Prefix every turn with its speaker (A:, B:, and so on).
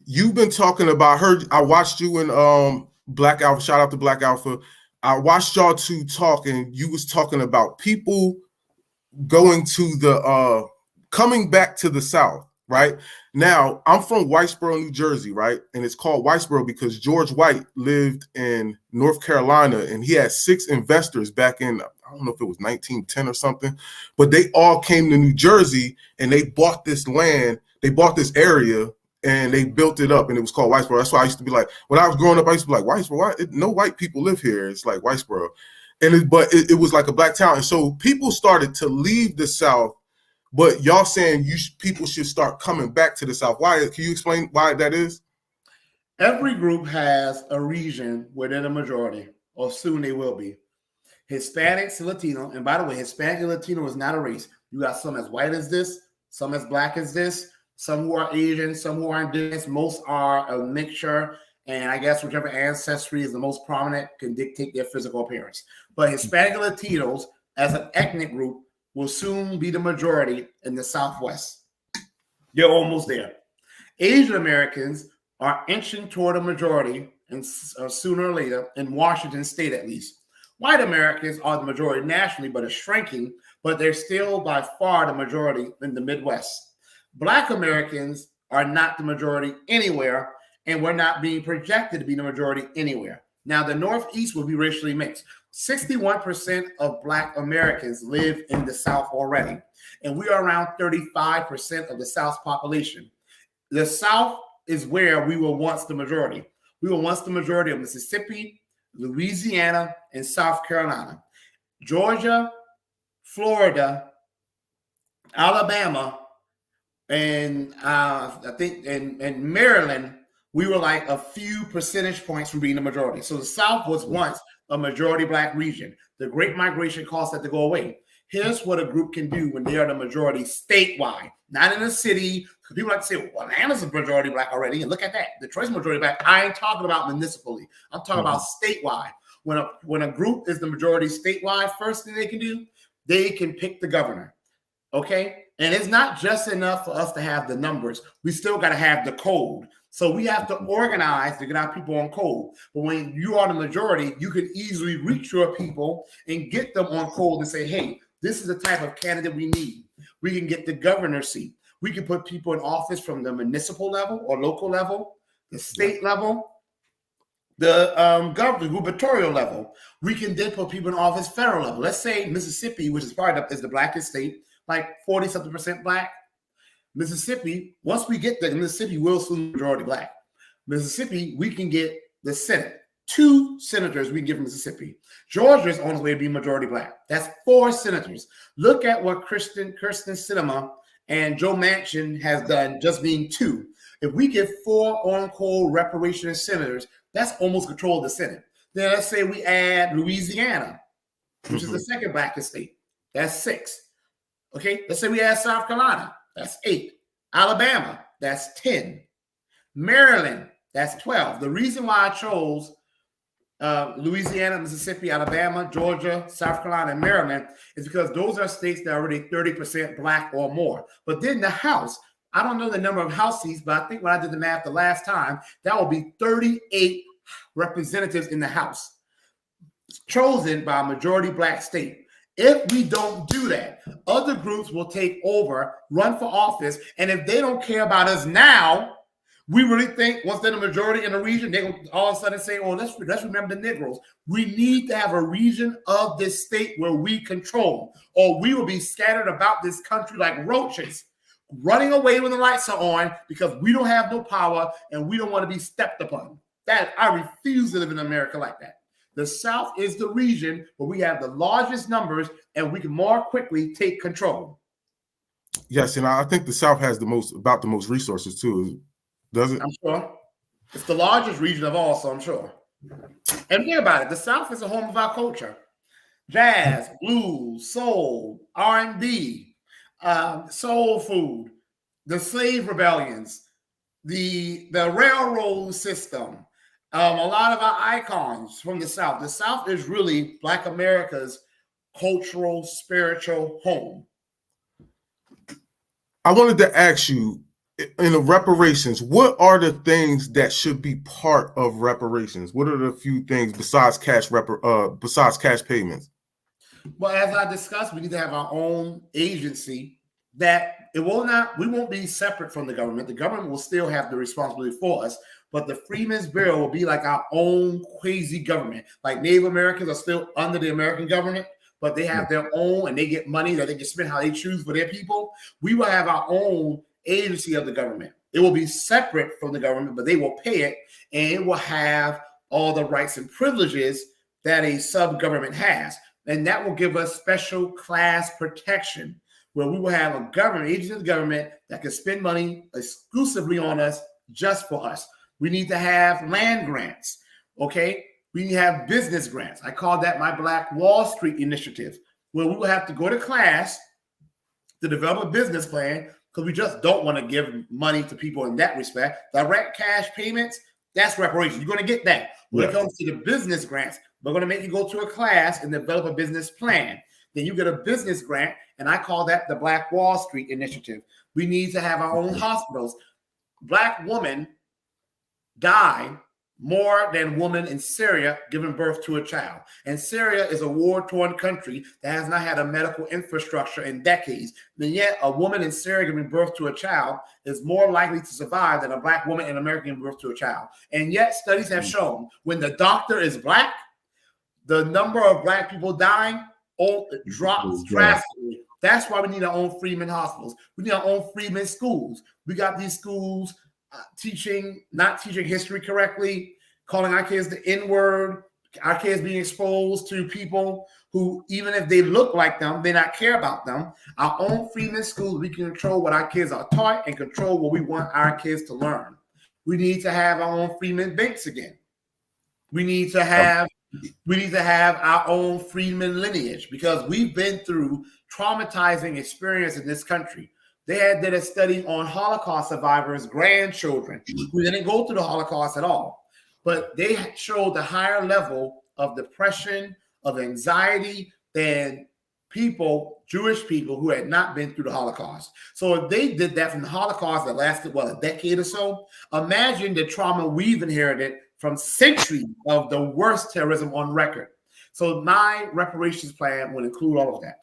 A: you've been talking about her. I watched you in Black Alpha. Shout out to Black Alpha. I watched y'all two talk, and you was talking about people going to the coming back to the South. Right now, I'm from Whitesboro, New Jersey, right, and it's called Whitesboro because George White lived in North Carolina, and he had 6 investors back in, I don't know if it was 1910 or something, but they all came to New Jersey and they bought this land, they bought this area, and they built it up, and it was called Whitesboro. That's why I used to be like, when I was growing up, I used to be like, Whitesboro, no white people live here. It's like Whitesboro. But it was like a black town. And so people started to leave the South, but y'all saying people should start coming back to the South. Why? Can you explain why that is?
B: Every group has a region where they're the majority, or soon they will be. Hispanics, Latino, and by the way, Hispanic and Latino is not a race. You got some as white as this, some as black as this, some who are Asian, some who are indigenous. Most are a mixture, and I guess whichever ancestry is the most prominent can dictate their physical appearance. But Hispanic and Latinos, as an ethnic group, will soon be the majority in the Southwest. You're almost there. Asian Americans are inching toward a majority, and sooner or later, in Washington State at least. White Americans are the majority nationally, but are shrinking, but they're still by far the majority in the Midwest. Black Americans are not the majority anywhere, and we're not being projected to be the majority anywhere. Now, the Northeast will be racially mixed. 61% of Black Americans live in the South already, and we are around 35% of the South's population. The South is where we were once the majority. We were once the majority of Mississippi, Louisiana, and South Carolina. Georgia, Florida, Alabama, and I think in Maryland, we were like a few percentage points from being the majority. So the South was once a majority Black region. The Great Migration caused that to go away. Here's what a group can do when they are the majority statewide, not in a city. Because people like to say, well, Atlanta's a majority Black already, and look at that. Detroit's majority Black. I ain't talking about municipally. I'm talking about statewide. When a group is the majority statewide, first thing they can do, they can pick the governor. Okay? And it's not just enough for us to have the numbers. We still got to have the code. So we have to organize to get our people on code. But when you are the majority, you can easily reach your people and get them on code and say, hey, this is the type of candidate we need. We can get the governor seat. We can put people in office from the municipal level or local level, the state level, the gubernatorial level. We can then put people in office federal level. Let's say Mississippi, which is probably is the blackest state, like 40-something% Black. Mississippi, once we get there, Mississippi will soon be majority Black. Mississippi, we can get the Senate. 2 senators we can get from Mississippi. Georgia is on its way to be majority Black. That's 4 senators. Look at what Kristen Sinema and Joe Manchin has done, just being 2. If we get 4 on-call reparation senators, that's almost control of the Senate. Then let's say we add Louisiana, which is the second blackest state. That's 6. Okay, let's say we add South Carolina. That's 8. Alabama, that's 10. Maryland, that's 12. The reason why I chose Louisiana, Mississippi, Alabama, Georgia, South Carolina, and Maryland is because those are states that are already 30% Black or more. But then the House, I don't know the number of House seats, but I think when I did the math the last time, that will be 38 representatives in the House, chosen by a majority Black state. If we don't do that, other groups will take over, run for office, and if they don't care about us now, we really think once they're the majority in the region, they're going to all of a sudden say, oh, let's remember the Negroes. We need to have a region of this state where we control, or we will be scattered about this country like roaches, running away when the lights are on because we don't have no power and we don't want to be stepped upon. That I refuse to live in America like that. The South is the region where we have the largest numbers and we can more quickly take control.
A: Yes, and I think the South has the most resources too. Does it?
B: I'm sure. It's the largest region of all, so I'm sure. And think about it. The South is the home of our culture. Jazz, blues, soul, R&B, soul food, the slave rebellions, the railroad system, a lot of our icons from the South. The South is really Black America's cultural, spiritual home.
A: I wanted to ask you, in the reparations, what are the things that should be part of reparations? What are the few things besides cash payments?
B: Well, as I discussed, we need to have our own agency that we won't be separate from the government. The government will still have the responsibility for us, but the Freedmen's Bureau will be like our own quasi government. Like Native Americans are still under the American government, but they have their own and they get money that they can spend how they choose for their people. We will have our own agency of the government. It will be separate from the government, but they will pay it, and it will have all the rights and privileges that a sub-government has. And that will give us special class protection, where we will have a government, agency of the government, that can spend money exclusively on us, just for us. We need to have land grants, okay? We need to have business grants. I call that my Black Wall Street initiative, where we will have to go to class to develop a business plan, because we just don't want to give money to people in that respect. Direct cash payments, that's reparations. You're going to get that. When it comes to the business grants, we're going to make you go to a class and develop a business plan. Then you get a business grant, and I call that the Black Wall Street initiative. We need to have our own hospitals. Black women die more than women in Syria giving birth to a child. And Syria is a war-torn country that has not had a medical infrastructure in decades. And yet a woman in Syria giving birth to a child is more likely to survive than a Black woman in America giving birth to a child. And yet studies have shown when the doctor is Black, the number of Black people dying drops drastically. That's why we need our own Freedmen hospitals. We need our own Freedmen schools. We got these schools not teaching history correctly, calling our kids the N-word, our kids being exposed to people who, even if they look like them, they not care about them. Our own Freedmen schools, we can control what our kids are taught and control what we want our kids to learn. We need to have our own Freedmen banks again. We need to have our own Freedmen lineage, because we've been through traumatizing experience in this country. They did a study on Holocaust survivors' grandchildren who didn't go through the Holocaust at all, but they showed the higher level of depression, of anxiety than Jewish people who had not been through the Holocaust. So if they did that from the Holocaust that lasted, a decade or so, imagine the trauma we've inherited from centuries of the worst terrorism on record. So my reparations plan would include all of that.